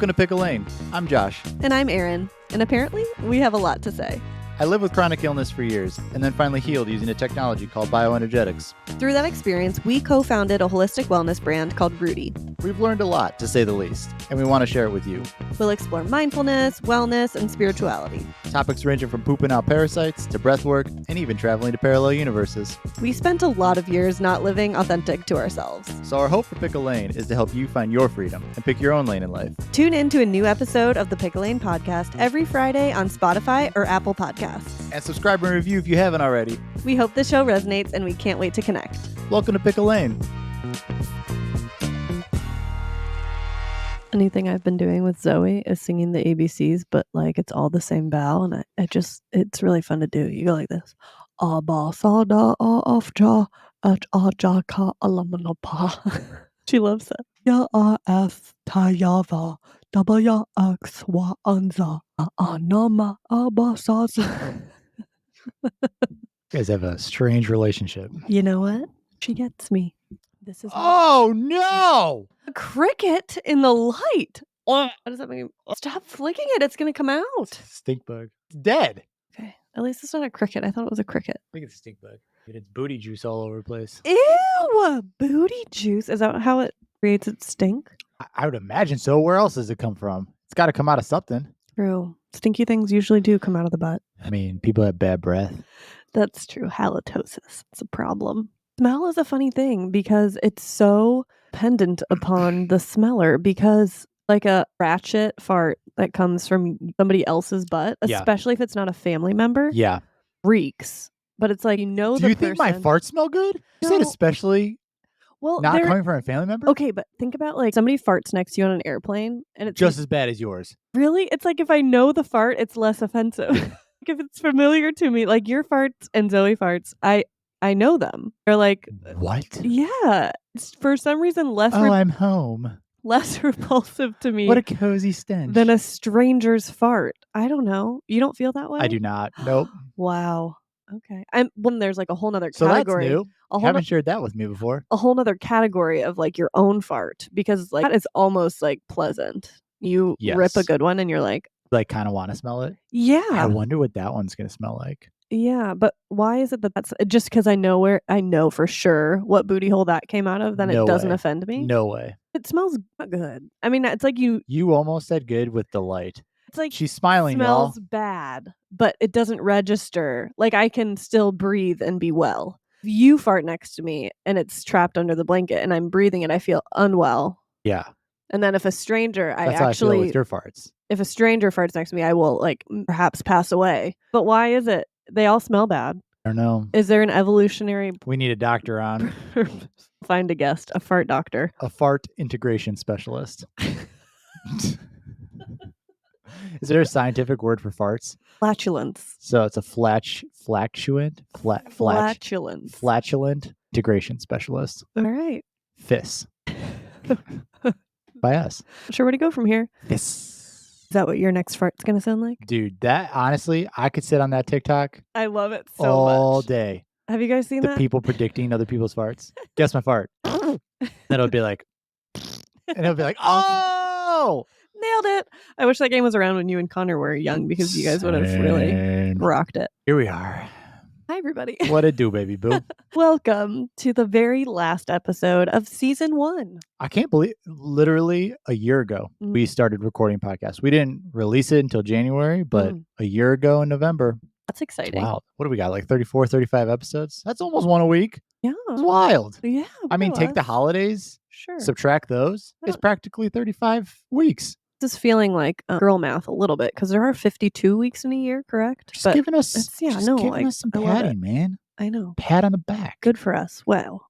Welcome to Pickle Lane. I'm Josh. And I'm Erin. And apparently, we have a lot to say. I lived with chronic illness for years and then finally healed using a technology called bioenergetics. Through that experience, we co-founded a holistic wellness brand called Rudy. We've learned a lot, to say the least, and we want to share it with you. We'll explore mindfulness, wellness, and spirituality. Topics ranging from pooping out parasites to breathwork and even traveling to parallel universes. We spent a lot of years not living authentic to ourselves. So our hope for Pickle Lane is to help you find your freedom and pick your own lane in life. Tune in to a new episode of the Pickle Lane podcast every Friday on Spotify or Apple Podcasts. And subscribe and review if you haven't already. We hope the show resonates and we can't wait to connect. Welcome to Pickle Lane. Anything I've been doing with Zoe is singing the ABCs, but like it's all the same vowel, and it's really fun to do. You go like this. She loves that. You guys have a strange relationship. You know what? She gets me. This is Oh no! a cricket in the light. What does that mean? Stop flicking it. It's going to come out. Stink bug. It's dead. Okay. At least it's not a cricket. I thought it was a cricket. I think it's a stink bug. It's booty juice all over the place. Ew! Booty juice. Is that how it creates its stink? I would imagine so. Where else does it come from? It's got to come out of something. True. Stinky things usually do come out of the butt. I mean, people have bad breath. That's true. Halitosis. It's a problem. Smell is a funny thing because it's so dependent upon the smeller, because like a ratchet fart that comes from somebody else's butt, especially if it's not a family member, reeks. But it's like, Do you think my farts smell good? You said especially not coming from a family member? Okay, but think about like somebody farts next to you on an airplane and it's just as bad as yours. Really? It's like if I know the fart, it's less offensive. Like if it's familiar to me, like your farts and Zoe farts, I know them. They're like, what? Yeah. It's for some reason less I'm home. Less repulsive to me. What a cozy stench. Than a stranger's fart. I don't know. You don't feel that way? I do not. Nope. Wow. Okay. When there's like a whole nother so category. That's new. Haven't shared that with me before. A whole nother category of like your own fart, because like that is almost like pleasant. You rip a good one and you're like kind of want to smell it. Yeah. I wonder what that one's going to smell like. Yeah, but why is it that's just because I know for sure what booty hole that came out of, then it doesn't offend me? No way. It smells not good. I mean, it's like you almost said good with delight. It's like she's smiling, smells y'all. bad, but it doesn't register. Like I can still breathe and be well. If you fart next to me and it's trapped under the blanket and I'm breathing it, I feel unwell. Yeah. And then if a stranger, That's how I feel with your farts. If a stranger farts next to me, I will like perhaps pass away. But why is it? They all smell bad. I don't know. Is there an evolutionary... We need a doctor on. Find a guest. A fart doctor. A fart integration specialist. Is there a scientific word for farts? Flatulence. So it's a flatulent integration specialist. All right. FIS. By us. Sure, where to go from here? FIS. Is that what your next fart's going to sound like? Dude, that honestly, I could sit on that TikTok. I love it so much. All day. Have you guys seen that? The people predicting other people's farts. Guess my fart. Then it'll be like, oh! Nailed it. I wish that game was around when you and Connor were young, because you guys would have really rocked it. Here we are. Hi, everybody. What it do, baby boo? Welcome to the very last episode of season 1. I can't believe literally a year ago we started recording podcasts. We didn't release it until January, but a year ago in November. That's exciting. Wow. What do we got? Like 34, 35 episodes? That's almost one a week. Yeah. It's wild. Yeah. I mean, take the holidays. Sure. Subtract those. It's practically 35 weeks. This is feeling like girl math a little bit, because there are 52 weeks in a year, correct? Just giving us some I patting, man. I know. Pat on the back. Good for us. Wow.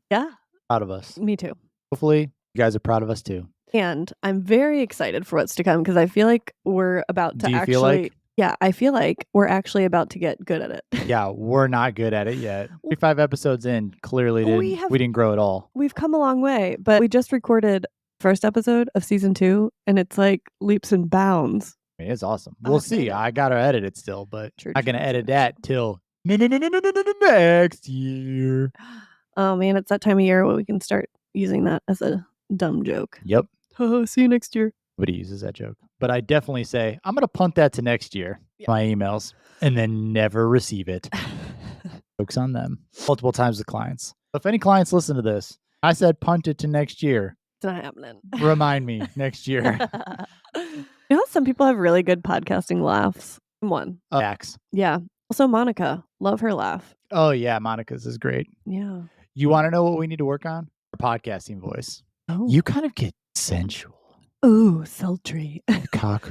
Yeah. Proud of us. Me too. Hopefully you guys are proud of us too. And I'm very excited for what's to come, because I feel like we're about to feel like? Yeah, I feel like we're actually about to get good at it. Yeah, we're not good at it yet. 35 episodes in, clearly we didn't grow at all. We've come a long way, but we just recorded first episode of season 2, and it's like leaps and bounds. I mean, it's awesome. We'll see. I gotta edit it still, but I'm gonna edit that till next year. Oh man, it's that time of year where we can start using that as a dumb joke. Yep. Oh, see you next year. Nobody uses that joke. But I definitely say, I'm going to punt that to next year, my emails, and then never receive it. Jokes on them. Multiple times with clients. If any clients listen to this, I said punt it to next year. It's not happening. Remind me next year. You know, some people have really good podcasting laughs. One. Max. Yeah. Also, Monica. Love her laugh. Oh, yeah. Monica's is great. Yeah. You want to know what we need to work on? Our podcasting voice. Oh. You kind of get sensual. Ooh, sultry. Cock,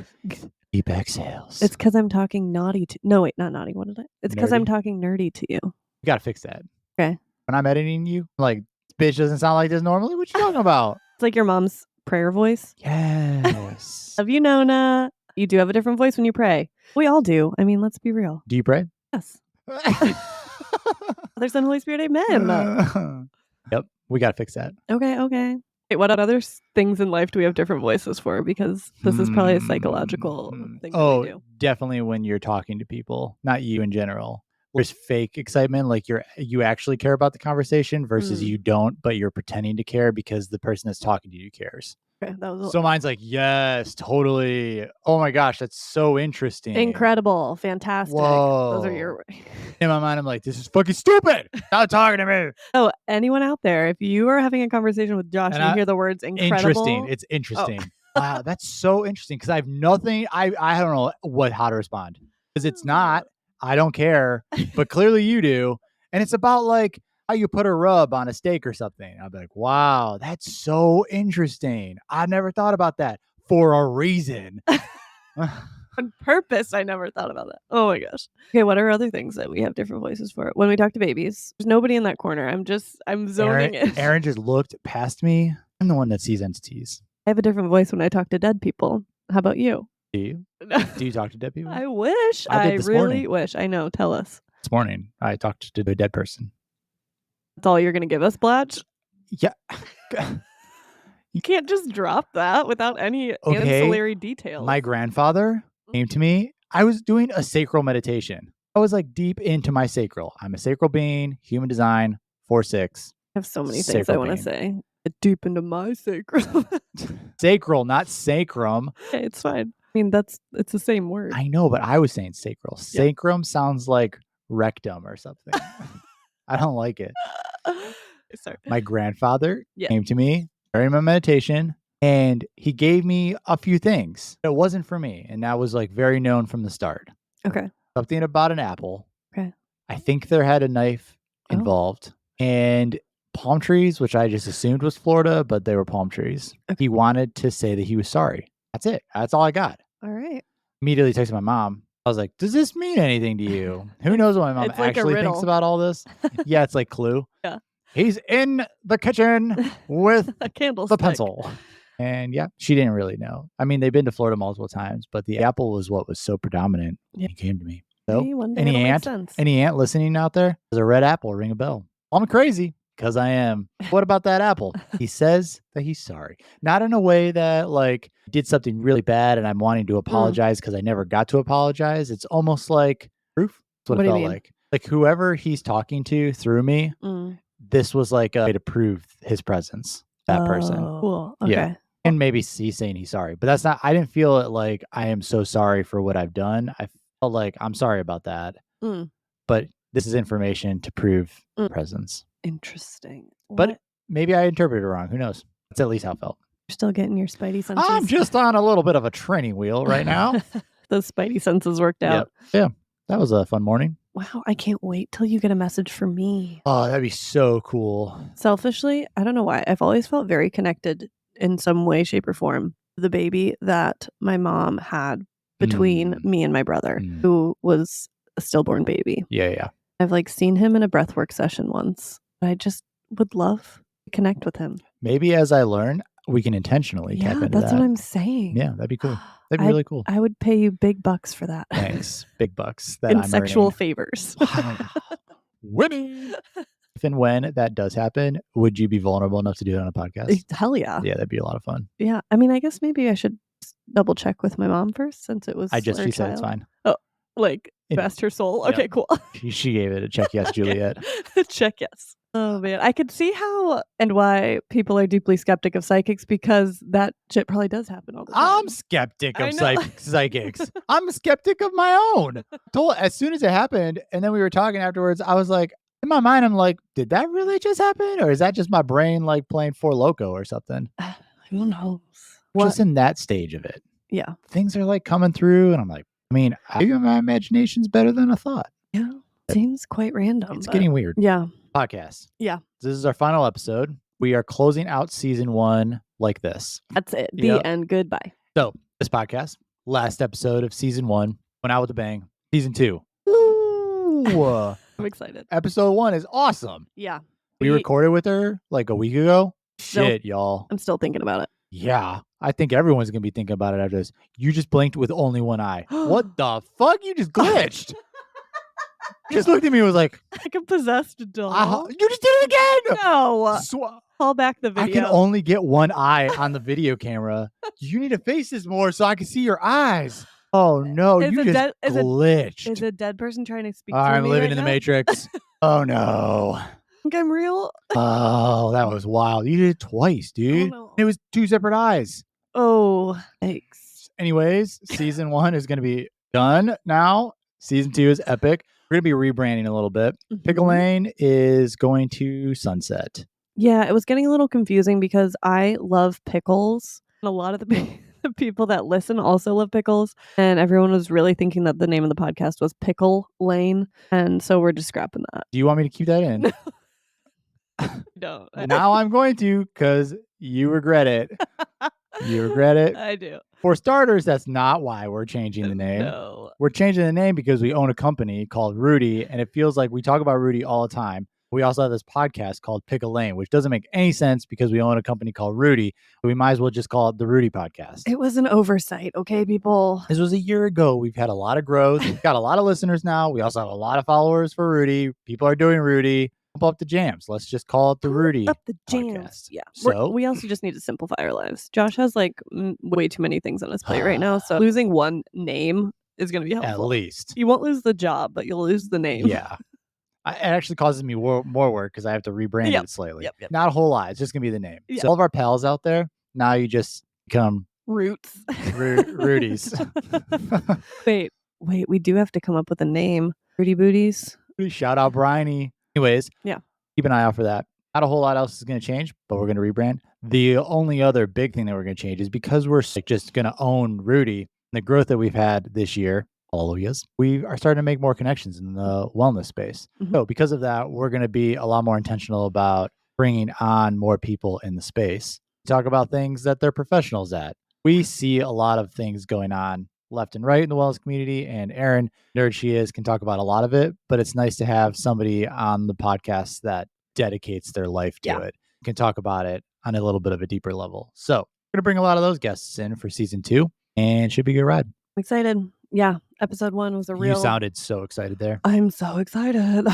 deep exhales. It's because I'm talking naughty to... No, wait, not naughty. What did I... It's because I'm talking nerdy to you. You got to fix that. Okay. When I'm editing you, I'm like, this bitch doesn't sound like this normally. What you talking about? It's like your mom's prayer voice. Yes. Love you, Nona. You do have a different voice when you pray. We all do. I mean, let's be real. Do you pray? Yes. Father, Son, Holy Spirit, amen. Yep. We got to fix that. Okay. Wait, what other things in life do we have different voices for? Because this is probably a psychological thing that we do. Definitely when you're talking to people, not you in general. There's fake excitement, like you actually care about the conversation versus you don't, but you're pretending to care because the person that's talking to you cares. Okay, so mine's like, yes, totally. Oh my gosh, that's so interesting. Incredible. Fantastic. Whoa. Those are your... In my mind, I'm like, this is fucking stupid. Stop talking to me. Oh, anyone out there, if you are having a conversation with Josh and you hear the words incredible. Interesting. It's interesting. Oh. Wow, that's so interesting because I have nothing. I don't know how to respond because it's not. I don't care, but clearly you do. And it's about like how you put a rub on a steak or something. I'll be like, wow, that's so interesting. I never thought about that for a reason. On purpose, I never thought about that. Oh my gosh. Okay, what are other things that we have different voices for? When we talk to babies, there's nobody in that corner. I'm zoning in. Erin just looked past me. I'm the one that sees entities. I have a different voice when I talk to dead people. How about you? Do you? Do you talk to dead people? I wish. I really wish. I know. Tell us. This morning, I talked to a dead person. That's all you're going to give us, Blatch? Yeah. You can't just drop that without any ancillary details. My grandfather came to me. I was doing a sacral meditation. I was like deep into my sacral. I'm a sacral being, human design, 4/6. I have so many things I want to say. Deep into my sacral. Sacral, not sacrum. Okay, it's fine. I mean, it's the same word. I know, but I was saying sacral. Sacrum sounds like rectum or something. I don't like it. Sorry. My grandfather came to me during my meditation and he gave me a few things. It wasn't for me. And that was like very known from the start. Okay. Something about an apple. Okay. I think there had a knife involved and palm trees, which I just assumed was Florida, but they were palm trees. Okay. He wanted to say that he was sorry. That's it. That's all I got. All right. Immediately texted my mom. I was like, does this mean anything to you? Who knows what my mom actually thinks about all this? Yeah, it's like Clue. Yeah. He's in the kitchen with a candlestick. The pencil. And yeah, she didn't really know. I mean, they've been to Florida multiple times, but the apple was what was so predominant when he came to me. So any aunt listening out there, there's a red apple, ring a bell. I'm crazy because I am. What about that apple? He says that he's sorry. Not in a way that like did something really bad and I'm wanting to apologize because I never got to apologize. It's almost like proof. That's what it felt like. Like whoever he's talking to through me, this was like a way to prove his presence. That person. Cool. Okay. Yeah. And maybe he's saying he's sorry, but that's not, I didn't feel it like I am so sorry for what I've done. I felt like I'm sorry about that, but this is information to prove presence. Interesting. But maybe I interpreted it wrong. Who knows? That's at least how it felt. You're still getting your spidey senses. I'm just on a little bit of a training wheel right now. Those spidey senses worked out. Yeah. That was a fun morning. Wow. I can't wait till you get a message from me. Oh, that'd be so cool. Selfishly, I don't know why. I've always felt very connected in some way, shape, or form. The baby that my mom had between me and my brother, who was a stillborn baby. Yeah. I've like seen him in a breathwork session once. I just would love to connect with him. Maybe as I learn, we can intentionally tap into that. That's what I'm saying. Yeah, that'd be cool. That'd be really cool. I would pay you big bucks for that. Thanks. Big bucks. In sexual favors. Wow. Winning. If and when that does happen, would you be vulnerable enough to do it on a podcast? Hell yeah. Yeah, that'd be a lot of fun. Yeah. I mean, I guess maybe I should double check with my mom first since it was she said it's fine. Oh, like best her soul. Okay, cool. She gave it a check yes, Juliet. Check yes. Oh, man. I could see how and why people are deeply skeptic of psychics because that shit probably does happen all the time. I'm skeptic of psychics. I'm a skeptic of my own. As soon as it happened, and then we were talking afterwards, I was like, in my mind, I'm like, did that really just happen? Or is that just my brain like playing Four Loko or something? Who knows? Just in that stage of it. Yeah. Things are like coming through, and I'm like, I mean, maybe my imagination's better than I thought. Yeah. Seems quite random. It's getting weird. Yeah. Podcast. Yeah. This is our final episode. We are closing out season 1 like this. That's it. The end. Goodbye. So this podcast, last episode of season 1, went out with a bang. Season 2. Ooh. I'm excited. Episode 1 is awesome. Yeah. We recorded with her like a week ago. Still, Shit, y'all. I'm still thinking about it. Yeah. I think everyone's going to be thinking about it after this. You just blinked with only one eye. What the fuck? You just glitched. Just looked at me and was like, like a possessed doll. You just did it again. No. Call back the video. I can only get one eye on the video camera. You need to face this more so I can see your eyes. Oh no, you just glitched. Is a dead person trying to speak to me I'm living right in the now? Matrix. Oh no. Think I'm real? Oh, that was wild. You did it twice, dude. Oh, no. It was 2 separate eyes. Oh, thanks. Anyways, season 1 is going to be done now. Season 2 is epic. We're going to be rebranding a little bit. Pickle Lane is going to sunset. Yeah, it was getting a little confusing because I love pickles. And a lot of the people that listen also love pickles. And everyone was really thinking that the name of the podcast was Pickle Lane. And so we're just scrapping that. Do you want me to keep that in? No. Now I'm going to because you regret it. You regret it. I do. For starters, that's not why we're changing the name. No. We're changing the name because we own a company called Rudy, and it feels like we talk about Rudy all the time. We also have this podcast called Pickle Lane, which doesn't make any sense because we own a company called Rudy. We might as well just call it the Rudy Podcast. It was an oversight, okay, people? This was a year ago. We've had a lot of growth. We've got a lot of listeners now. We also have a lot of followers for Rudy. People are doing Rudy. Pump up the jams. Let's just call it the Rudy up the jams. Podcast. Yeah. So we also just need to simplify our lives. Josh has like way too many things on his plate right now. So losing one name is going to be helpful. At least. You won't lose the job, but you'll lose the name. Yeah. It actually causes me more work because I have to rebrand it slightly. Yep. Not a whole lot. It's just going to be the name. Yep. So all of our pals out there, now you just become Roots. Rudies. Wait. We do have to come up with a name. Rudy Booties. Shout out Bryony. Anyways. Yeah. Keep an eye out for that. Not a whole lot else is going to change, but we're going to rebrand. The only other big thing that we're going to change is because we're just going to own Rudy, the growth that we've had this year, all of us, we are starting to make more connections in the wellness space. Mm-hmm. So because of that, we're going to be a lot more intentional about bringing on more people in the space. Talk about things that they're professionals at. We see a lot of things going on left and right in the wellness community, and Erin, nerd she is, can talk about a lot of it, but it's nice to have somebody on the podcast that dedicates their life to it, can talk about it on a little bit of a deeper level. So we're going to bring a lot of those guests in for season 2, and should be a good ride. I'm excited. Yeah, episode 1 was a real... You sounded so excited there. I'm so excited.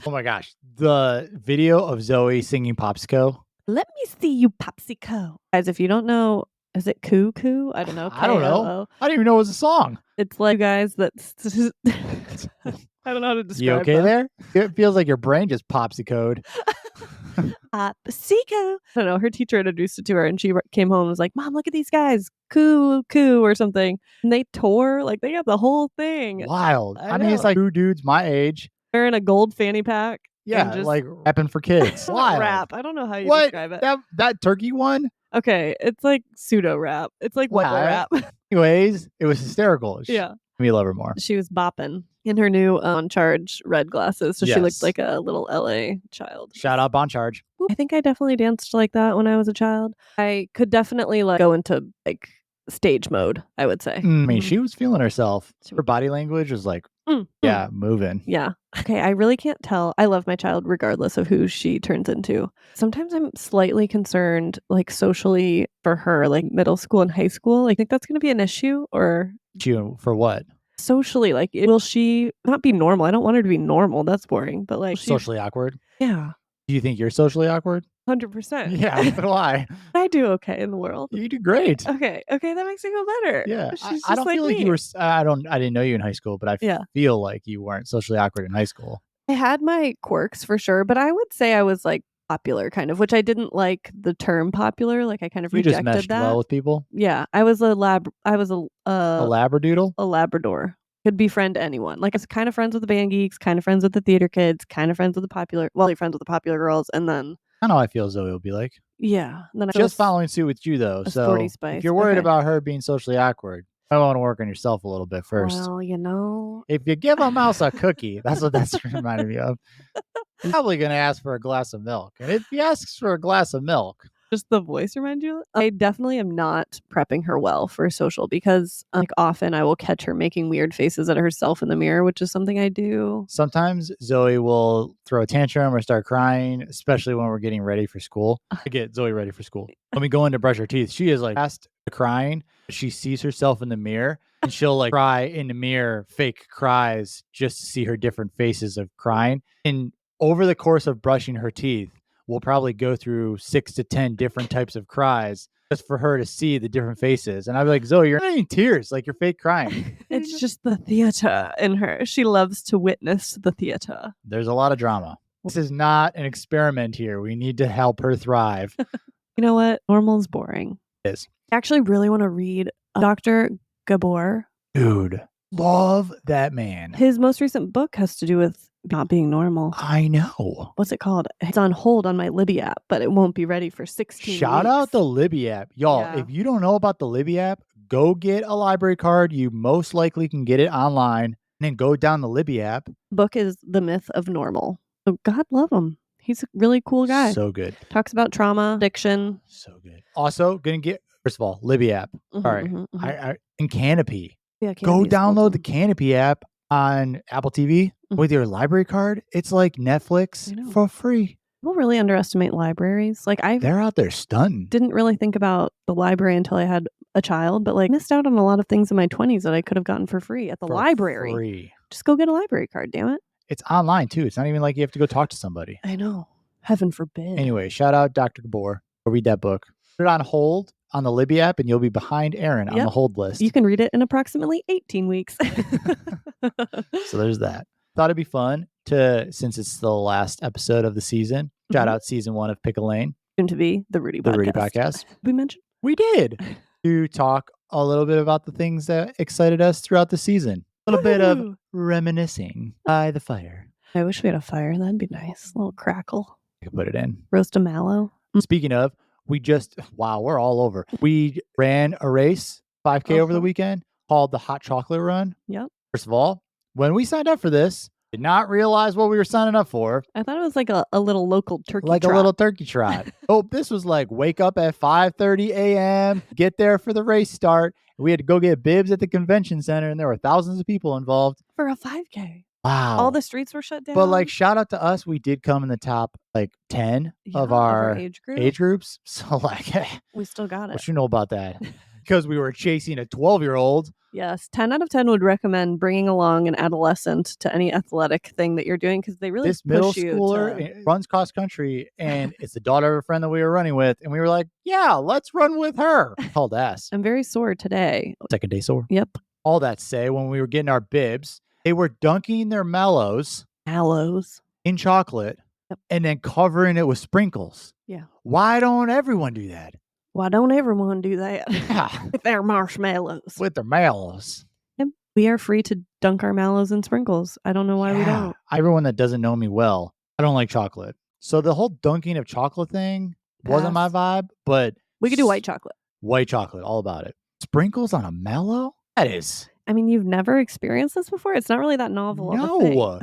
Oh my gosh. The video of Zoe singing Popsico. Let me see you, Popsico. Guys, if you don't know, is it Coo Coo? I don't know. I don't know. I didn't even know it was a song. It's like, guys, that's... I don't know how to describe You okay there? It feels like your brain just popsicoed. Popsico. I don't know. Her teacher introduced it to her and she came home and was like, Mom, look at these guys. Coo or something. And they tore, like, they got the whole thing. Wild. I mean, it's like 2 dudes my age. They're in a gold fanny pack. Yeah, just like rapping for kids. Wild. Rap. I don't know how you describe it. That turkey one? Okay, it's like pseudo rap. It's like what rap. Anyways, it was hysterical. Yeah. We love her more. She was bopping in her new On Charge red glasses. So she looked like a little LA child. Shout out On Charge. I think I definitely danced like that when I was a child. I could definitely like go into like stage mode, I would say. I mean, she was feeling herself. Her body language was like, moving. Yeah. Okay, I really can't tell. I love my child regardless of who she turns into. Sometimes I'm slightly concerned, like socially for her, like middle school and high school. Like, I think that's going to be an issue or... For what? Socially, like, will she not be normal? I don't want her to be normal. That's boring. But like... Socially awkward? Yeah. Do you think you're socially awkward? 100%. Yeah, so do I. I do okay in the world. You do great. Okay, that makes me feel better. Yeah, I don't feel like you were. I didn't know you in high school, but I feel like you weren't socially awkward in high school. I had my quirks for sure, but I would say I was like popular kind of, which I didn't like the term popular. Like I kind of You just rejected meshed that. well with people? Yeah, I was a Labradoodle? a Labrador. Could befriend anyone. Like I was kind of friends with the band geeks, kind of friends with the theater kids, kind of friends with the popular, friends with the popular girls, and then I know how I feel Zoe will be like. yeah, then Just following suit with you though. a sporty So spice. if you're worried Okay. about her being socially awkward, I want to work on yourself a little bit first. Well, if you give a mouse a cookie, that's what that's reminding me of. He's probably going to ask for a glass of milk. And if he asks for a glass of milk, just the voice remind you? I definitely am not prepping her well for social because like often I will catch her making weird faces at herself in the mirror, which is something I do. Sometimes Zoe will throw a tantrum or start crying, especially when we're getting ready for school. I get Zoe ready for school. When we go in to brush her teeth, she is like fast crying. She sees herself in the mirror and she'll like cry in the mirror, fake cries just to see her different faces of crying. And over the course of brushing her teeth, we'll probably go through 6 to 10 different types of cries just for her to see the different faces. And I'd be like, Zoe, you're not in tears, like you're fake crying. It's just the theater in her. She loves to witness the theater. There's a lot of drama. This is not an experiment here. We need to help her thrive. You know what? Normal is boring. It is. I actually really want to read Dr. Gabor. Dude, love that man. His most recent book has to do with not being normal. I know. What's it called? It's on hold on my Libby app, but it won't be ready for 16 Shout weeks. out the Libby app. Y'all, if you don't know about the Libby app, go get a library card. You most likely can get it online and then go down the Libby app. Book is The Myth of Normal. So God love him. He's a really cool guy. So good. Talks about trauma, addiction. So good. Also, gonna get, first of all, Libby app. All right. And Canopy. Yeah, go download the Canopy app on Apple TV with your library card. It's like Netflix for free. People really underestimate libraries. Like they're out there stunting. Didn't really think about the library until I had a child, but like missed out on a lot of things in my 20s that I could have gotten for free at the library. Free. Just go get a library card, damn it. It's online too. It's not even like you have to go talk to somebody. I know. Heaven forbid. Anyway, shout out Dr. Gabor. Go read that book. Put it on hold on the Libby app and you'll be behind Erin on the hold list. You can read it in approximately 18 weeks. So there's that. Thought it'd be fun to, since it's the last episode of the season, shout out season 1 of Pick a Lane. Soon to be the Rudy podcast. We mentioned? We did. To talk a little bit about the things that excited us throughout the season. A little bit of reminiscing by the fire. I wish we had a fire. That'd be nice. A little crackle. You can put it in. Roast a mallow. Speaking of, we're all over. We ran a race, 5K over the weekend, called the Hot Chocolate Run. Yep. First of all, when we signed up for this, did not realize what we were signing up for. I thought it was like a little local turkey trot. A little turkey trot. Oh, this was like wake up at 5:30 a.m., get there for the race start. We had to go get bibs at the convention center, and there were thousands of people involved. For a 5K. Wow. All the streets were shut down. But like, shout out to us. We did come in the top like 10 of our age groups. So like, we still got it. What you know about that? Because we were chasing a 12-year-old. Yes. 10 out of 10 would recommend bringing along an adolescent to any athletic thing that you're doing because they really this middle schooler runs cross country and it's the daughter of a friend that we were running with. And we were like, yeah, let's run with her. Called ass. I'm very sore today. Second day sore. Yep. All that to say, when we were getting our bibs, they were dunking their mallows in chocolate and then covering it with sprinkles. Yeah. Why don't everyone do that? Why don't everyone do that? Yeah. With their marshmallows. With their mallows. Yep. We are free to dunk our mallows in sprinkles. I don't know why we don't. Everyone that doesn't know me well, I don't like chocolate. So the whole dunking of chocolate thing wasn't my vibe, but we could do white chocolate. White chocolate, all about it. Sprinkles on a mallow? That is. I mean, you've never experienced this before? It's not really that novel. No.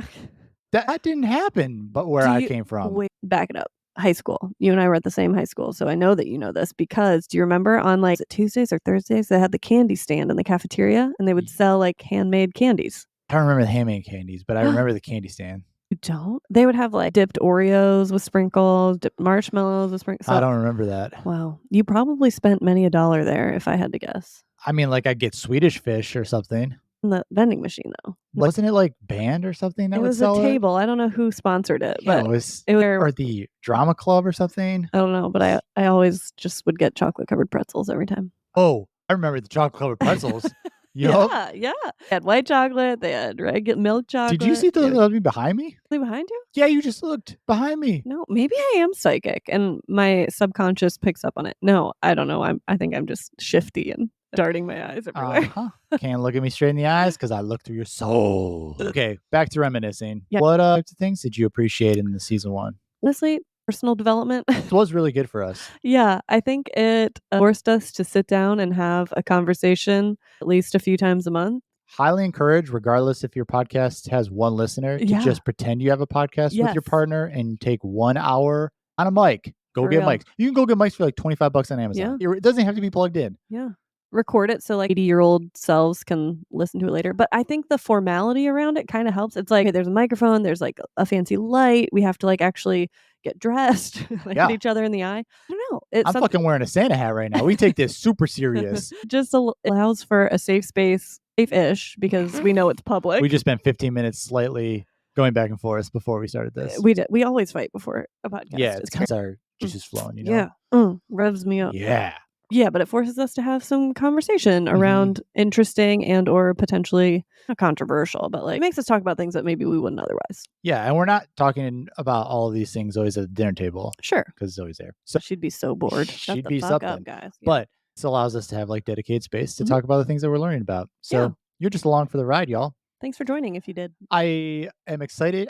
That didn't happen, but where I came from. Wait, back it up. High school. You and I were at the same high school, so I know that you know this because do you remember on like Tuesdays or Thursdays they had the candy stand in the cafeteria and they would sell like handmade candies? I don't remember the handmade candies, but I remember the candy stand. You don't? They would have like dipped Oreos with sprinkles, dipped marshmallows with sprinkles. I don't remember that. Wow. You probably spent many $1 there if I had to guess. I mean, like I'd get Swedish fish or something. The vending machine though. Wasn't it like band or something that would sell it? It was a table. I don't know who sponsored it, but it was or the drama club or something. I don't know, but I always just would get chocolate covered pretzels every time. Oh, I remember the chocolate covered pretzels. Yeah. They had white chocolate. They had regular milk chocolate. Did you see the behind me? Behind you? Yeah, you just looked behind me. No, maybe I am psychic and my subconscious picks up on it. No, I don't know. I think I'm just shifty and darting my eyes everywhere. Can't look at me straight in the eyes because I look through your soul. Okay, back to reminiscing. Yeah. What types of things did you appreciate in the season 1? Honestly, personal development. It was really good for us. Yeah, I think it forced us to sit down and have a conversation at least a few times a month. Highly encourage, regardless if your podcast has one listener, to just pretend you have a podcast with your partner and take 1 hour on a mic. Go get mics. You can go get mics for like $25 on Amazon. Yeah. It doesn't have to be plugged in. Yeah. Record it so like 80-year-old selves can listen to it later. But I think the formality around it kind of helps. It's like there's a microphone, there's like a fancy light. We have to like actually get dressed, look at each other in the eye. I don't know. I'm fucking wearing a Santa hat right now. We take this super serious. Just allows for a safe space, safe-ish, because we know it's public. We just spent 15 minutes slightly going back and forth before we started this. We did. We always fight before a podcast. Yeah, it's kind of our juices flowing, you know? Yeah. Revs me up. Yeah. Yeah, but it forces us to have some conversation around interesting and or potentially controversial, but like it makes us talk about things that maybe we wouldn't otherwise. Yeah, and we're not talking about all of these things always at the dinner table. Sure. Because it's always there. So she'd be so bored. She'd be something, up, guys. Yeah. But this allows us to have like dedicated space to talk about the things that we're learning about. So you're just along for the ride, y'all. Thanks for joining if you did. I am excited.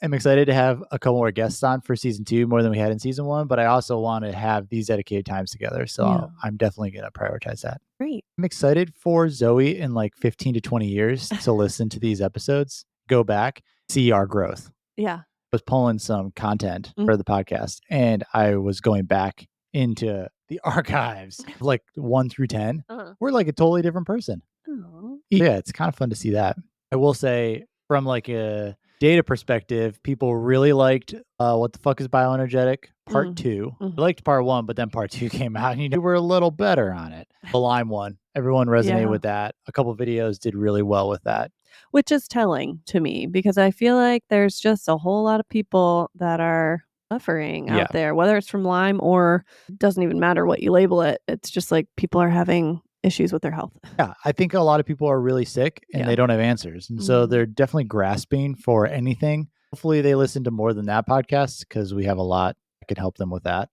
I'm excited to have a couple more guests on for season 2 more than we had in season 1, but I also want to have these dedicated times together. So I'm definitely going to prioritize that. Great. I'm excited for Zoe in like 15 to 20 years to listen to these episodes, go back, see our growth. Yeah. I was pulling some content for the podcast and I was going back into the archives like 1 through 10. We're like a totally different person. Aww. Yeah, it's kind of fun to see that. I will say from like a data perspective, people really liked What the Fuck is Bioenergetic Part 2. I liked Part 1, but then Part 2 came out and we were a little better on it. The Lime one, everyone resonated with that. A couple of videos did really well with that. Which is telling to me because I feel like there's just a whole lot of people that are suffering out there, whether it's from Lyme or it doesn't even matter what you label it. It's just like people are having issues with their health. Yeah, I think a lot of people are really sick and they don't have answers. And so they're definitely grasping for anything. Hopefully they listen to more than that podcast because we have a lot that could help them with that.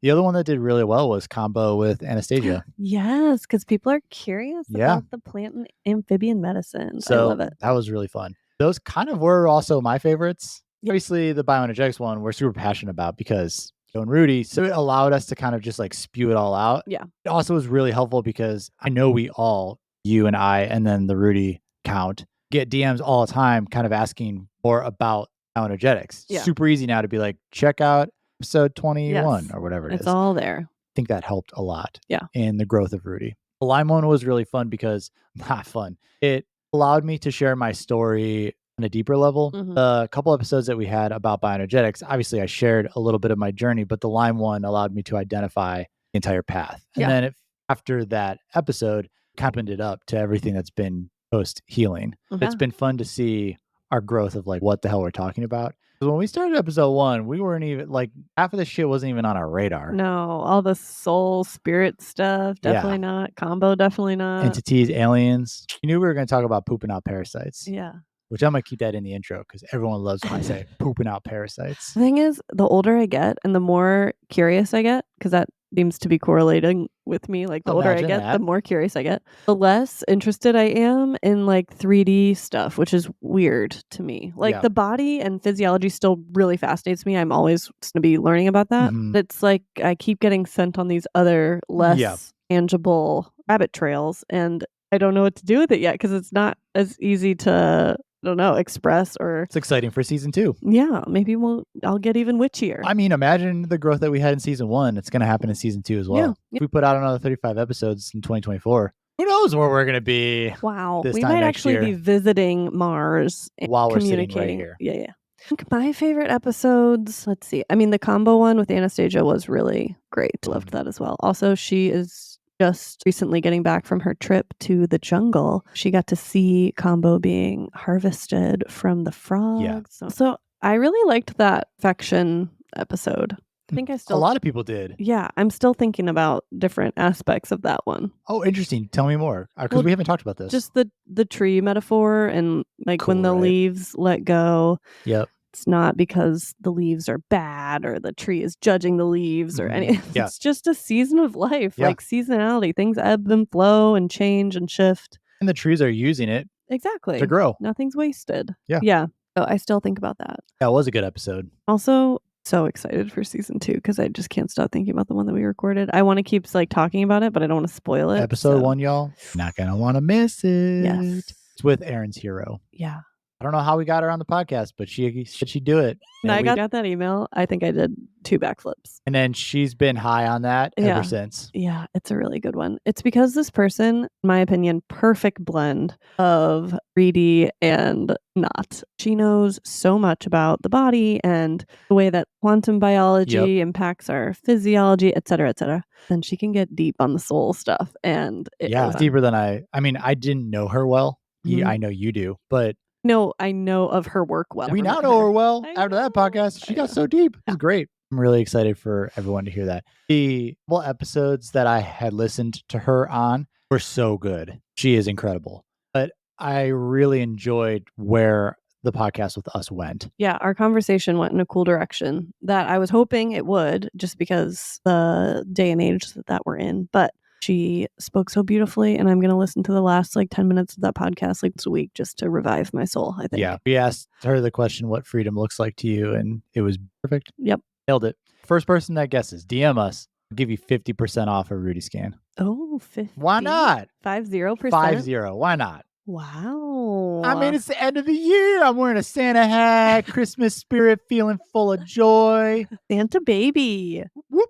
The other one that did really well was Combo with Anastasia. Yes, because people are curious about the plant and amphibian medicine. So I love it. That was really fun. Those kind of were also my favorites. Obviously, the bioenergetics one we're super passionate about because Joe and Rudy, so it allowed us to kind of just like spew it all out. Yeah. It also was really helpful because I know we all, you and I, and then the Rudy count, get DMs all the time kind of asking more about bioenergetics. Yeah. Super easy now to be like, check out episode 21 or whatever it is. It's all there. I think that helped a lot. Yeah. In the growth of Rudy. The Lime one was really fun because, not fun. It allowed me to share my story on a deeper level. A couple episodes that we had about bioenergetics, obviously I shared a little bit of my journey, but the Lyme one allowed me to identify the entire path. And then after that episode, kind of opened it up to everything that's been post healing. It's been fun to see our growth of like what the hell we're talking about. When we started episode 1, we weren't even like half of the shit wasn't even on our radar. No, all the soul spirit stuff, definitely not. Combo, definitely not. Entities, aliens. You knew we were going to talk about pooping out parasites. Yeah. Which I'm going to keep that in the intro because everyone loves when I say pooping out parasites. The thing is, the older I get and the more curious I get, because that seems to be correlating with me. Like the older I get, the more curious I get, the less interested I am in like 3D stuff, which is weird to me. Like the body and physiology still really fascinates me. I'm always going to be learning about that. It's like I keep getting sent on these other less tangible rabbit trails and I don't know what to do with it yet because it's not as easy to express or... It's exciting for season 2. Yeah, maybe I'll get even witchier. I mean, imagine the growth that we had in season 1. It's going to happen in season 2 as well. Yeah. If we put out another 35 episodes in 2024, who knows where we're going to be? Wow. We might actually be visiting Mars while we're sitting right here. Yeah. I think my favorite episodes, let's see. I mean, the combo one with Anastasia was really great. Loved that as well. Also, she is just recently getting back from her trip to the jungle. She got to see Combo being harvested from the frogs. So I really liked that affection episode. I think a lot of people did. Yeah, I'm still thinking about different aspects of that one. Oh, interesting. Tell me more, because we haven't talked about this. Just the tree metaphor and like when the leaves let go. Yep. It's not because the leaves are bad or the tree is judging the leaves or anything. Yeah. It's just a season of life, like seasonality. Things ebb and flow and change and shift. And the trees are using it exactly to grow. Nothing's wasted. Yeah. Yeah. So I still think about that. That was a good episode. Also, so excited for season 2 because I just can't stop thinking about the one that we recorded. I want to keep like talking about it, but I don't want to spoil it. Episode 1, y'all. Not gonna want to miss it. Yes. It's with Erin's hero. Yeah. I don't know how we got her on the podcast, but she'd do it. And I got that email. I think I did 2 backflips. And then she's been high on that ever since. Yeah, it's a really good one. It's because this person, in my opinion, perfect blend of greedy and not. She knows so much about the body and the way that quantum biology impacts our physiology, et cetera, et cetera. And she can get deep on the soul stuff. And it's deeper than I didn't know her well. Mm-hmm. I know you do, but no, I know of her work well. We now know her well after that podcast. She got so deep. It was great. I'm really excited for everyone to hear that. The couple episodes that I had listened to her on were so good. She is incredible. But I really enjoyed where the podcast with us went. Yeah, our conversation went in a cool direction that I was hoping it would, just because the day and age that we're in. But she spoke so beautifully, and I'm going to listen to the last 10 minutes of that podcast this week just to revive my soul, I think. Yeah, we asked her the question, what freedom looks like to you, and it was perfect. Yep. Nailed it. First person that guesses, DM us. I'll give you 50% off a Rudy scan. Oh, 50? Why not? 50%? 50. Why not? Wow. I mean, it's the end of the year. I'm wearing a Santa hat, Christmas spirit, feeling full of joy. Santa baby. Whoop.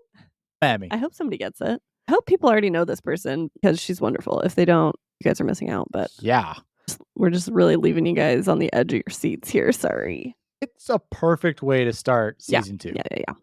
Mammy. I hope somebody gets it. I hope people already know this person because she's wonderful. If they don't, you guys are missing out. But yeah, we're just really leaving you guys on the edge of your seats here. Sorry. It's a perfect way to start season 2. Yeah.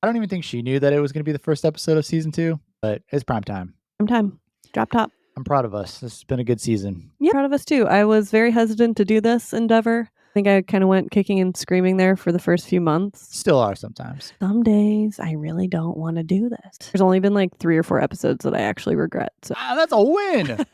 I don't even think she knew that it was going to be the first episode of season 2, but it's prime time. Prime time. Drop top. I'm proud of us. This has been a good season. Yeah, proud of us too. I was very hesitant to do this endeavor. I think I kind of went kicking and screaming there for the first few months. Still are sometimes. Some days I really don't want to do this. There's only been 3 or 4 episodes that I actually regret. So. That's a win.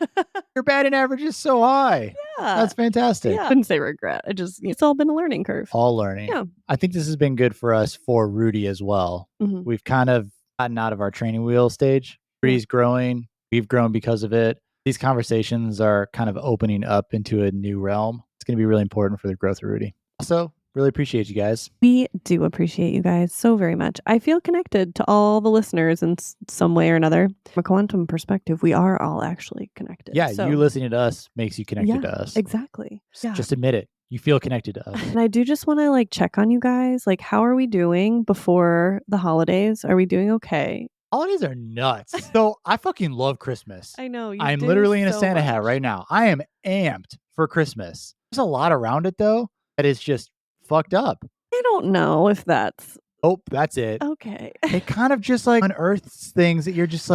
Your batting average is so high. Yeah. That's fantastic. Yeah. I didn't say regret. It's all been a learning curve. All learning. Yeah. I think this has been good for us for Rudy as well. Mm-hmm. We've kind of gotten out of our training wheel stage. Rudy's growing. We've grown because of it. These conversations are kind of opening up into a new realm. It's going to be really important for the growth of Rudy. Also, really appreciate you guys. We do appreciate you guys so very much. I feel connected to all the listeners in some way or another. From a quantum perspective, we are all actually connected. Yeah, you listening to us makes you connected to us. Exactly. Yeah. Just admit it. You feel connected to us. And I do just want to check on you guys. How are we doing before the holidays? Are we doing okay? Holidays are nuts. So I fucking love Christmas. I know. I'm literally in a Santa hat right now. I am amped for Christmas. There's a lot around it though that is just fucked up. I don't know if that's... Oh, that's it. Okay. It kind of just unearths things that you're just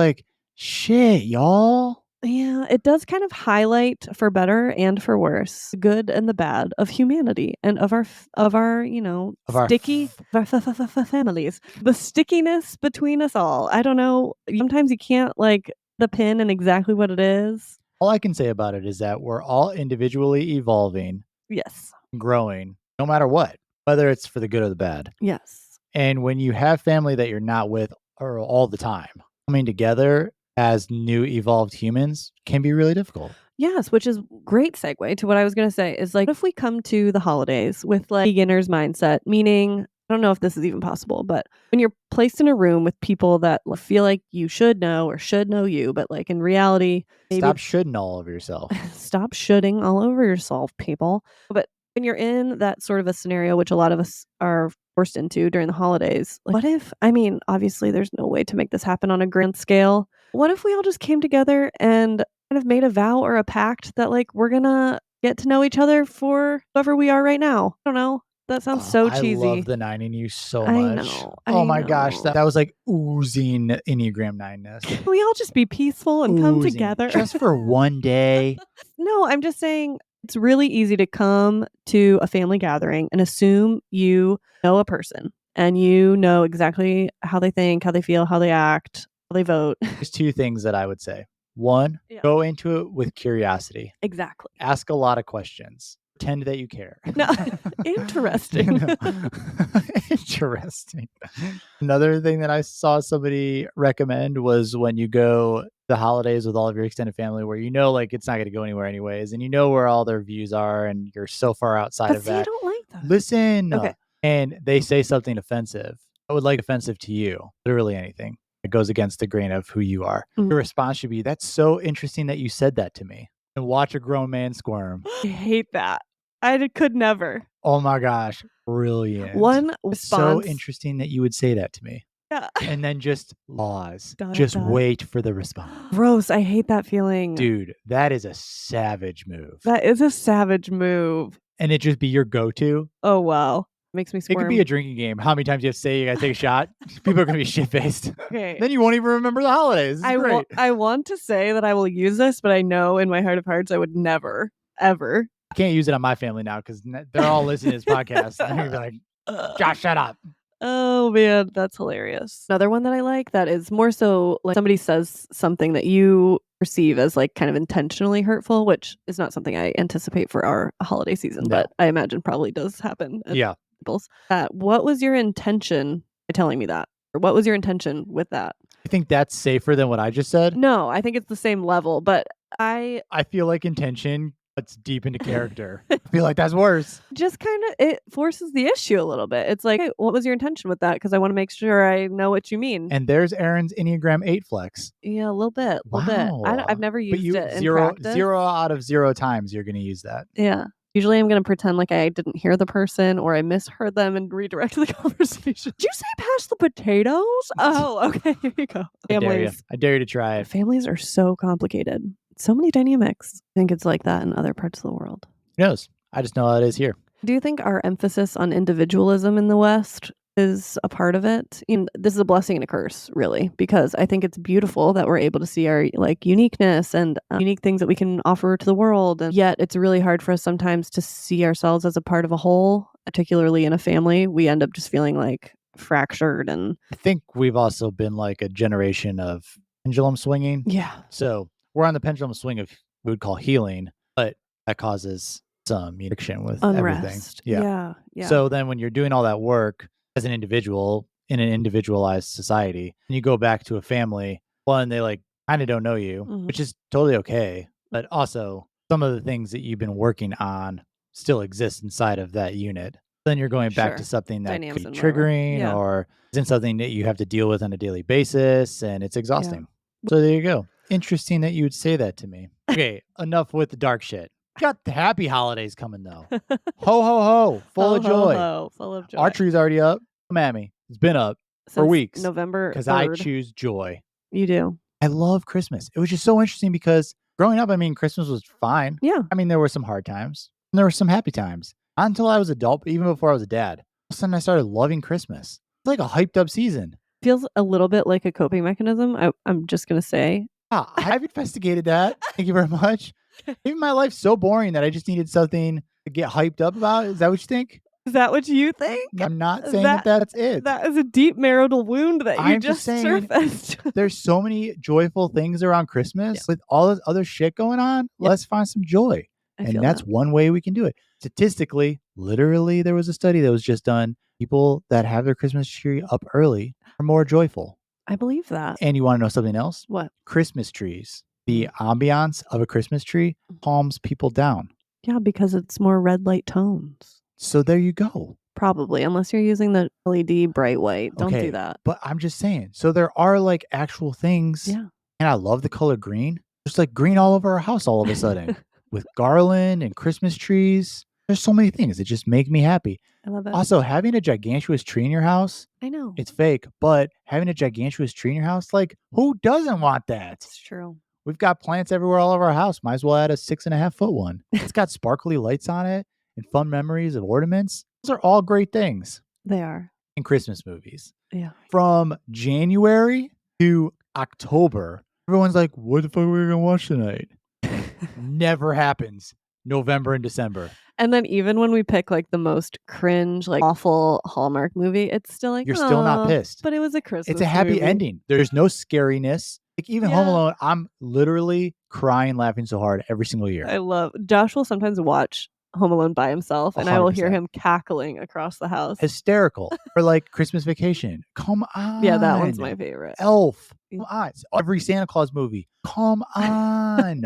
shit, y'all. Yeah, it does kind of highlight, for better and for worse, the good and the bad of humanity and of our sticky families. The stickiness between us all. I don't know. Sometimes you can't the pin and exactly what it is. All I can say about it is that we're all individually evolving. Yes. Growing, no matter what, whether it's for the good or the bad. Yes. And when you have family that you're not with all the time, coming together as new evolved humans can be really difficult. Yes, which is great segue to what I was going to say is what if we come to the holidays with beginner's mindset, meaning, I don't know if this is even possible, but when you're placed in a room with people that feel like you should know or should know you, but in reality, stop shoulding all over yourself. Stop shoulding all over yourself, people. But when you're in that sort of a scenario, which a lot of us are forced into during the holidays, what if, obviously there's no way to make this happen on a grand scale. What if we all just came together and kind of made a vow or a pact that we're going to get to know each other for whoever we are right now? I don't know. That sounds so cheesy. I love the 9 in you so much. I know. Oh my gosh. That was oozing Enneagram 9-ness. Can we all just be peaceful and come together? Just for one day. No, I'm just saying it's really easy to come to a family gathering and assume you know a person and you know exactly how they think, how they feel, how they act, how they vote. There's two things that I would say. One, go into it with curiosity. Exactly. Ask a lot of questions. Pretend that you care. No, interesting. Interesting. Another thing that I saw somebody recommend was when you go the holidays with all of your extended family where like it's not going to go anywhere anyways, and you know where all their views are and you're so far outside of I that. don't like that. Listen. Okay. And they say something offensive. I would like offensive to you. Literally anything that goes against the grain of who you are. Your response should be, "That's so interesting that you said that to me." And watch a grown man squirm. I hate that. I could never. Oh my gosh. Brilliant. One It's so response. interesting that you would say that to me. Yeah. And then just pause. Just wait for the response. Gross. I hate that feeling. Dude, that is a savage move. That is a savage move. And it just be your go-to. Oh, wow. Makes me It squirm. could be a drinking game. How many times you have to say you gotta take a shot? People are gonna be shit-faced. Okay. Then you won't even remember the holidays. It's great. I want to say that I will use this, but I know in my heart of hearts I would never, ever. I can't use it on my family now because they're all listening to this podcast. And they're gonna be like, Josh, shut up. Oh man, that's hilarious. Another one that I like that is more so like somebody says something that you perceive as like kind of intentionally hurtful, which is not something I anticipate for our holiday season, but I imagine probably does happen. Yeah. What was your intention by telling me that? Or what was your intention with that? I think that's safer than what I just said. No, I think it's the same level, but I feel like intention cuts deep into character. I feel like that's worse. Just kind of, it forces the issue a little bit. It's like, hey, what was your intention with that? Because I want to make sure I know what you mean. And there's Erin's Enneagram 8 flex. Yeah, a little bit. I've never used it in practice. 0 out of 0 times you're going to use that. Yeah. Usually I'm going to pretend like I didn't hear the person or I misheard them and redirect the conversation. Did you say pass the potatoes? Oh, okay. Here you go. I dare you to try it. Families are so complicated. So many dynamics. I think it's like that in other parts of the world. Who knows? I just know how it is here. Do you think our emphasis on individualism in the West is a part of it? This is a blessing and a curse, really, because I think it's beautiful that we're able to see our like uniqueness and unique things that we can offer to the world. And yet it's really hard for us sometimes to see ourselves as a part of a whole, particularly in a family. We end up just feeling like fractured. And I think we've also been like a generation of pendulum swinging. Yeah. So we're on the pendulum swing of we would call healing, but that causes some friction with unrest. Everything. Yeah. So then when you're doing all that work as an individual in an individualized society, and you go back to a family, one, they like kind of don't know you, which is totally okay. But also some of the things that you've been working on still exist inside of that unit. Then you're going back to something that could be triggering or isn't something that you have to deal with on a daily basis, and it's exhausting. So there you go. Interesting that you would say that to me. Okay, enough with the dark shit. Got the happy holidays coming though. Ho ho ho, full of joy. Full of joy. Our tree's already up. Come at me. It's been up for weeks. November 3rd. Because I choose joy. You do. I love Christmas. It was just so interesting because growing up, Christmas was fine. Yeah. There were some hard times and there were some happy times. Not until I was adult, even before I was a dad. All of a sudden I started loving Christmas. It's like a hyped up season. Feels a little bit like a coping mechanism. I'm just going to say. I've investigated that. Thank you very much. Maybe my life's so boring that I just needed something to get hyped up about. Is that what you think? Is that what you think? I'm not saying that's it. That is a deep marital wound that you just surfaced. There's so many joyful things around Christmas with all this other shit going on. Let's find some joy. And that's one way we can do it. Statistically, literally, there was a study that was just done. People that have their Christmas tree up early are more joyful. I believe that. And you want to know something else? What? Christmas trees. The ambiance of a Christmas tree calms people down. Yeah, because it's more red light tones. So there you go. Probably, unless you're using the LED bright white. Don't do that. But I'm just saying. So there are like actual things. Yeah. And I love the color green. There's like green all over our house all of a sudden with garland and Christmas trees. There's so many things that just make me happy. I love it. Also, having a gigantuous tree in your house. I know. It's fake, but having a gigantuous tree in your house, like who doesn't want that? It's true. We've got plants everywhere all over our house. Might as well add a 6.5 foot one. It's got sparkly lights on it and fun memories of ornaments. Those are all great things. They are. In Christmas movies. Yeah. From January to October, everyone's like, what the fuck are we going to watch tonight? Never happens. November and December. And then even when we pick like the most cringe, like awful Hallmark movie, it's still like, you're still not pissed. But it was a Christmas It's a happy movie. ending. There's no scariness. Like even Home Alone, I'm literally crying, laughing so hard every single year. Josh will sometimes watch Home Alone by himself, and 100%. I will hear him cackling across the house. Hysterical. Or like Christmas Vacation. Come on. Yeah, that one's my favorite. Elf. Come on. Every Santa Claus movie. Come on.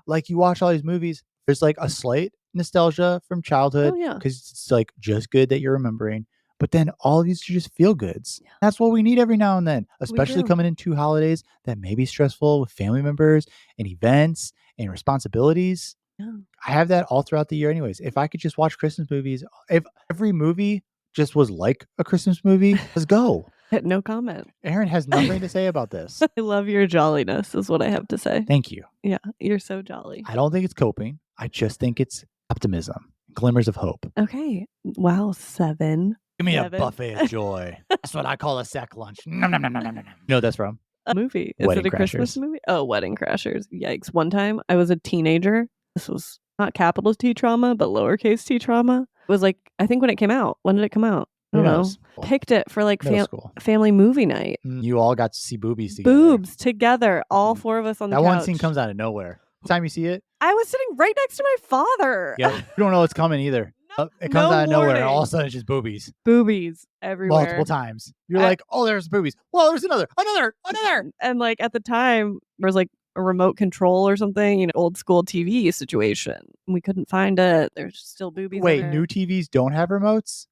Like you watch all these movies, there's like a slight nostalgia from childhood. Because it's like just good that you're remembering. But then all these are just feel goods. Yeah. That's what we need every now and then, especially coming into holidays that may be stressful with family members and events and responsibilities. Yeah. I have that all throughout the year anyways. If I could just watch Christmas movies, if every movie just was like a Christmas movie, let's go. No comment. Erin has nothing to say about this. I love your jolliness is what I have to say. Thank you. Yeah, you're so jolly. I don't think it's coping. I just think it's optimism, glimmers of hope. Okay. Wow, 7. Give me a buffet of joy. That's what I call a sack lunch. Nom, nom, nom, nom, nom, nom. You know what that's from? A movie. Is Wedding it a Crashers. Christmas movie? Oh, Wedding Crashers. Yikes. One time I was a teenager. This was not capital T trauma, but lowercase t trauma. It was like, I think when it came out. When did it come out? I don't know. Picked it for like family movie night. You all got to see boobies together. Boobs together. All 4 of us on the couch. That one scene comes out of nowhere. Time you see it? I was sitting right next to my father. Yeah, you don't know what's coming either. It comes out of nowhere, and all of a sudden it's just boobies. Boobies everywhere. Multiple times. You're like, oh, there's boobies. Well, there's another. And like at the time, there was like a remote control or something, old school TV situation. We couldn't find it. There's still boobies. Wait, new TVs don't have remotes?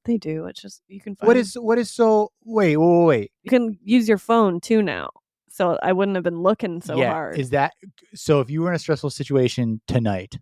They do. It's just, you can find What is so, wait. You can use your phone too now. So I wouldn't have been looking so hard. Is that, so if you were in a stressful situation tonight,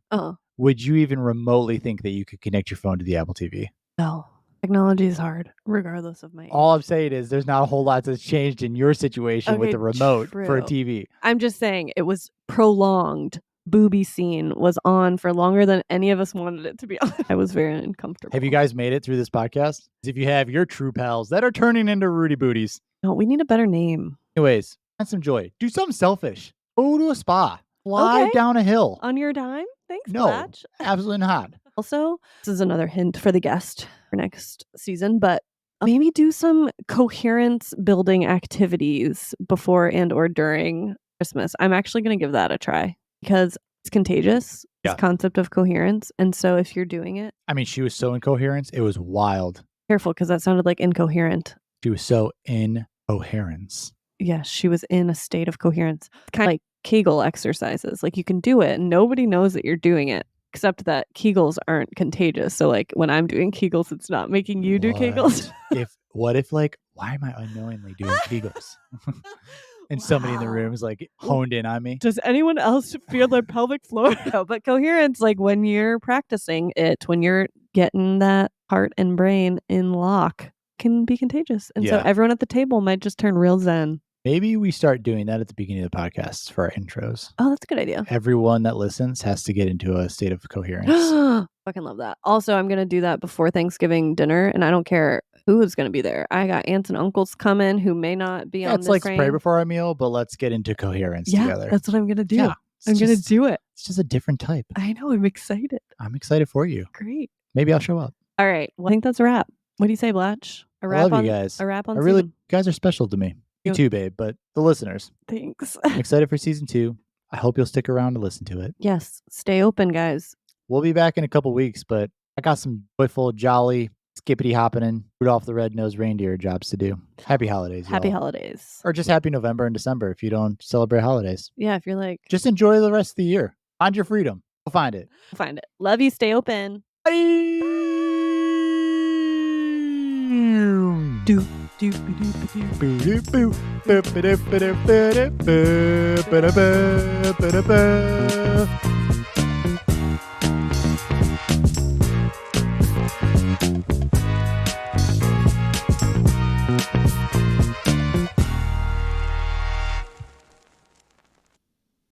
would you even remotely think that you could connect your phone to the Apple TV? No. Technology is hard, regardless of my age. All I'm saying is there's not a whole lot that's changed in your situation with the remote for a TV. I'm just saying it was prolonged. Booby scene was on for longer than any of us wanted it to be on. I was very uncomfortable. Have you guys made it through this podcast? If you have, you're true pals that are turning into Rudy Booties. No, we need a better name. Anyways, find some joy. Do something selfish. Go to a spa. Fly down a hill. On your dime? Thanks, No, Blatch. absolutely not. Also, this is another hint for the guest for next season, but maybe do some coherence building activities before and or during Christmas. I'm actually going to give that a try because it's contagious, this concept of coherence. And so if you're doing it. I mean, she was so incoherent. It was wild. Careful, because that sounded like incoherent. She was so incoherence. Yes, she was in a state of coherence. Kind of like Kegel exercises. Like you can do it and nobody knows that you're doing it. Except that Kegels aren't contagious. So like when I'm doing Kegels, it's not making you do Kegels. What if like, why am I unknowingly doing Kegels? And somebody in the room is like honed in on me. Does anyone else feel their pelvic floor? No, but coherence, like when you're practicing it, when you're getting that heart and brain in lock, can be contagious. And so everyone at the table might just turn real zen. Maybe we start doing that at the beginning of the podcast for our intros. Oh, that's a good idea. Everyone that listens has to get into a state of coherence. Fucking love that. Also, I'm going to do that before Thanksgiving dinner, and I don't care who is going to be there. I got aunts and uncles coming who may not be on this like train. Pray before our meal, but let's get into coherence together. That's what I'm going to do. Yeah, I'm going to do it. It's just a different type. I know. I'm excited. I'm excited for you. Great. Maybe I'll show up. All right. Well, I think that's a wrap. What do you say, Blatch? I love you guys. A wrap on you guys are special to me. You too, babe, but the listeners. Thanks. I'm excited for season 2. I hope you'll stick around to listen to it. Yes. Stay open, guys. We'll be back in a couple weeks, but I got some joyful, jolly, skippity hopping, Rudolph the Red-Nosed Reindeer jobs to do. Happy holidays, Happy y'all. holidays. Or just happy November and December if you don't celebrate holidays. Yeah, if you're like... Just enjoy the rest of the year. Find your freedom. Go find it. Find it. Love you. Stay open. Bye. Do. Boop,